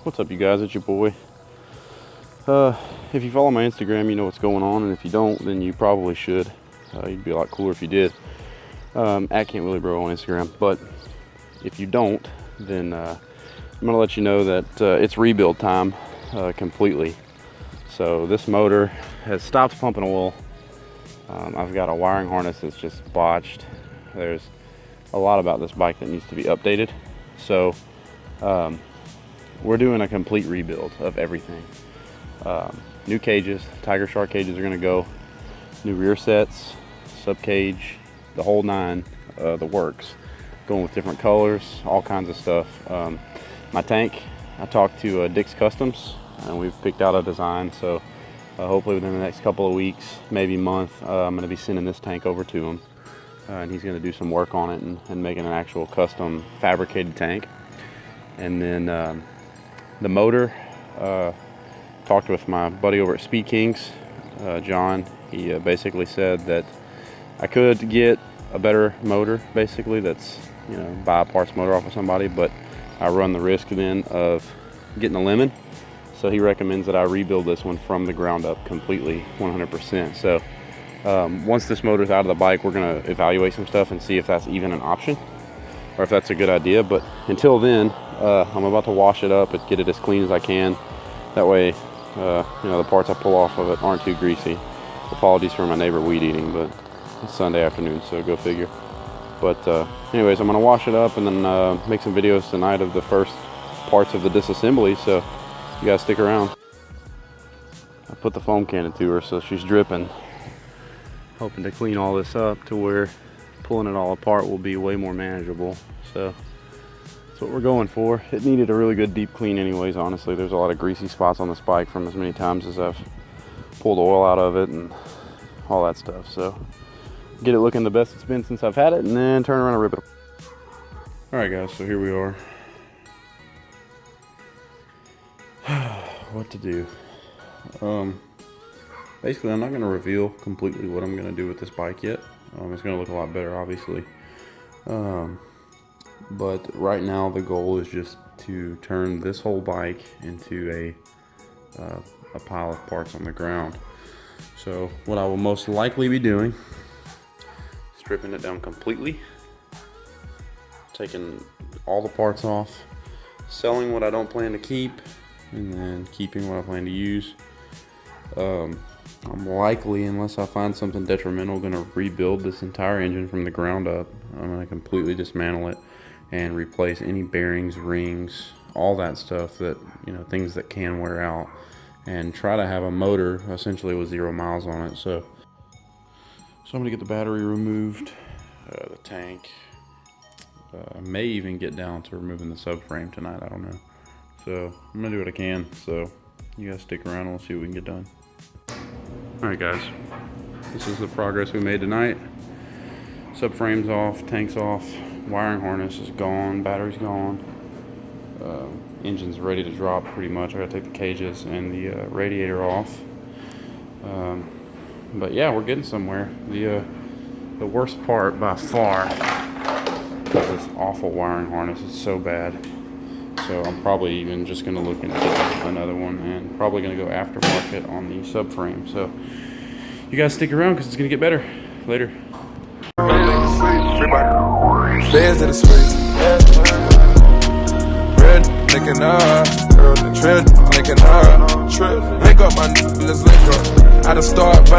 What's up, you guys? It's your boy. If you follow my Instagram, you know what's going on, and if you don't, then you probably should. You'd be a lot cooler if you did. At Can't Willie Bro on Instagram. But if you don't, then I'm gonna let you know that it's rebuild time completely. So this motor has stopped pumping oil. I've got a wiring harness that's just botched. There's a lot about this bike that needs to be updated. So we're doing a complete rebuild of everything. New cages, Tiger Shark cages are gonna go. New rear sets, sub cage, the whole nine, the works. Going with different colors, all kinds of stuff. My tank, I talked to Dick's Customs, and we've picked out a design. So hopefully within the next couple of weeks, maybe month, I'm gonna be sending this tank over to him. And he's gonna do some work on it and making an actual custom fabricated tank. And then the motor, talked with my buddy over at Speed Kings, John. He basically said that I could get a better motor, basically, that's, you know, buy a parts motor off of somebody, but I run the risk then of getting a lemon. So he recommends that I rebuild this one from the ground up completely, 100%. So once this motor's out of the bike, we're gonna evaluate some stuff and see if that's even an option or if that's a good idea. But until then, I'm about to wash it up and get it as clean as I can. That way, you know, the parts I pull off of it aren't too greasy. Apologies for my neighbor weed eating, but it's Sunday afternoon, so go figure. But anyways, I'm gonna wash it up and then make some videos tonight of the first parts of the disassembly, so you guys stick around. I put the foam can into her so she's dripping. Hoping to clean all this up to where pulling it all apart will be way more manageable. So that's what we're going for. It needed a really good deep clean anyways, honestly. There's a lot of greasy spots on this bike from as many times as I've pulled oil out of it and all that stuff. So get it looking the best it's been since I've had it, and then turn around and rip it. All right guys, so here we are. What to do? Basically, I'm not going to reveal completely what I'm going to do with this bike yet. It's going to look a lot better, obviously. But right now, the goal is just to turn this whole bike into a pile of parts on the ground. So what I will most likely be doing, stripping it down completely, taking all the parts off, selling what I don't plan to keep, and then keeping what I plan to use. I'm likely, unless I find something detrimental, going to rebuild this entire engine from the ground up. I'm going to completely dismantle it and replace any bearings, rings, all that stuff that, you know, things that can wear out, and try to have a motor essentially with 0 miles on it. So I'm going to get the battery removed, the tank. I may even get down to removing the subframe tonight. I don't know. So I'm going to do what I can. So you guys stick around and we'll see what we can get done. Alright guys, this is the progress we made tonight. Subframe's off, tank's off, wiring harness is gone, battery's gone. Engine's ready to drop pretty much. I gotta take the cages and the radiator off. But yeah, we're getting somewhere. The worst part by far is this awful wiring harness. It's so bad. So I'm probably even just going to look into another one, and probably going to go aftermarket on the subframe. So you guys stick around because it's going to get better later. Fans in the streets, red licking up, trend licking up, make up my let's link up. I done start.